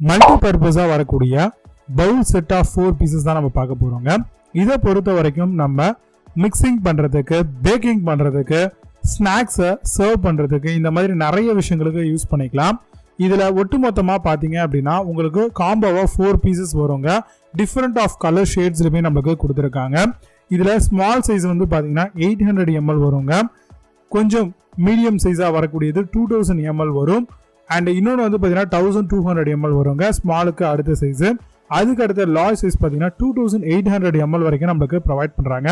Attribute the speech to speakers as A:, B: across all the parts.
A: Multi பர்பஸா வரக்கூடிய bowl set of 4 pieces தான் நம்ம பார்க்க போறோங்க. இதை பொறுத்த வரைக்கும் நம்ம மிக்சிங் பண்றதுக்கு, பேக்கிங் பண்றதுக்கு, ஸ்நாக்ஸை சர்வ் பண்றதுக்கு, இந்த மாதிரி நிறைய விஷயங்களுக்கு யூஸ் பண்ணிக்கலாம். இதுல ஒட்டுமொத்தமா பாத்தீங்க அப்படின்னா உங்களுக்கு காம்போவா 4 பீசஸ் வருங்க. டிஃபரெண்ட் ஆஃப் கலர் ஷேட்ஸ்லுமே நமக்கு கொடுத்துருக்காங்க. இதுல ஸ்மால் சைஸ் வந்து பாத்தீங்கன்னா 800 ml வருங்க. கொஞ்சம் மீடியம் சைஸா வரக்கூடியது 2000 ml வரும். அண்ட் இன்னொன்று வந்து பார்த்தீங்கன்னா 1200 ml வருங்க ஸ்மாலுக்கு அடுத்த சைஸு. அதுக்கு அடுத்த லார்ஜ் சைஸ் பார்த்தீங்கன்னா 2800 ml வரைக்கும் நம்மளுக்கு ப்ரொவைட் பண்ணுறாங்க.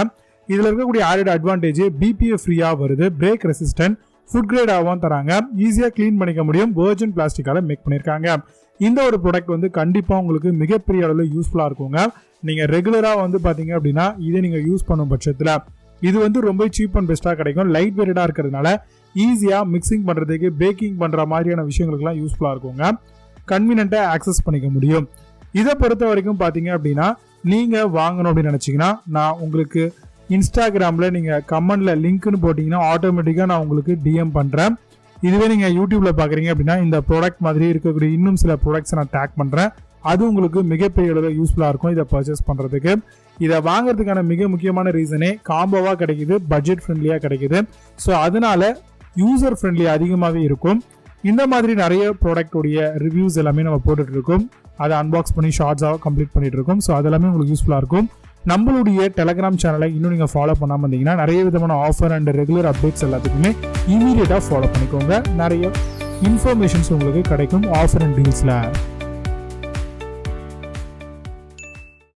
A: இதில் இருக்கக்கூடிய ஆடட் அட்வான்டேஜ் பிபிஎஃப் ஃப்ரீயாக வருது, பிரேக் ரெசிஸ்டன்ட், ஃபுட் கிரேடாகவும் தராங்க, ஈஸியாக க்ளீன் பண்ணிக்க முடியும், வெர்ஜின் பிளாஸ்டிக்கால மேக் பண்ணியிருக்காங்க. இந்த ஒரு ப்ராடக்ட் வந்து கண்டிப்பாக உங்களுக்கு மிகப்பெரிய அளவில் யூஸ்ஃபுல்லாக இருக்குங்க. நீங்கள் ரெகுலராக வந்து பார்த்தீங்க அப்படின்னா இதை நீங்கள் யூஸ் பண்ணும் பட்சத்தில் இது வந்து ரொம்ப சீப் அண்ட் பெஸ்ட்டாக கிடைக்கும். லைட் வெயிட்டாக இருக்கிறதுனால ஈஸியாக மிக்சிங் பண்ணுறதுக்கு, பேக்கிங் பண்ணுற மாதிரியான விஷயங்களுக்குலாம் யூஸ்ஃபுல்லாக இருக்குங்க. கன்வீனியன்ட்டாக ஆக்சஸ் பண்ணிக்க முடியும். இதை பொறுத்த வரைக்கும் பார்த்தீங்க அப்படின்னா நீங்கள் வாங்கணும் அப்படின்னு நினச்சிங்கன்னா நான் உங்களுக்கு இன்ஸ்டாகிராமில் நீங்கள் கமெண்டில் லிங்க்னு போட்டிங்கன்னா ஆட்டோமேட்டிக்காக நான் உங்களுக்கு டிஎம் பண்ணுறேன். இதுவே நீங்கள் யூடியூப்பில் பார்க்குறீங்க அப்படின்னா இந்த ப்ராடக்ட் மாதிரி இருக்கக்கூடிய இன்னும் சில ப்ராடக்ட்ஸை நான் டேக் பண்ணுறேன். அது உங்களுக்கு மிகப்பெரிய அளவில் யூஸ்ஃபுல்லாக இருக்கும் இதை பர்ச்சேஸ் பண்ணுறதுக்கு. இதை வாங்குறதுக்கான மிக முக்கியமான ரீசனே காம்போவாக கிடைக்குது, பட்ஜெட் ஃப்ரெண்ட்லியாக கிடைக்குது. ஸோ அதனால யூசர் ஃப்ரெண்ட்லி அதிகமாகவே இருக்கும். இந்த மாதிரி நிறைய ப்ராடக்டோடைய ரிவ்யூஸ் எல்லாமே நம்ம போட்டுட்டு இருக்கோம். அதை அன்பாக்ஸ் பண்ணி ஷார்ட்ஸாக கம்ப்ளீட் பண்ணிட்டு இருக்கோம். ஸோ அதெல்லாமே உங்களுக்கு யூஸ்ஃபுல்லாக இருக்கும். நம்மளுடைய டெலகிராம் சேனலை இன்னும் நீங்கள் ஃபாலோ பண்ணாமல் இருந்தீங்கன்னா நிறைய விதமான ஆஃபர் அண்ட் ரெகுலர் அப்டேட்ஸ் எல்லாத்துக்குமே இமீடியட்டாக ஃபாலோ பண்ணிக்கோங்க. நிறைய இன்ஃபர்மேஷன்ஸ் உங்களுக்கு கிடைக்கும் ஆஃபர் அண்ட் டீல்ஸில்.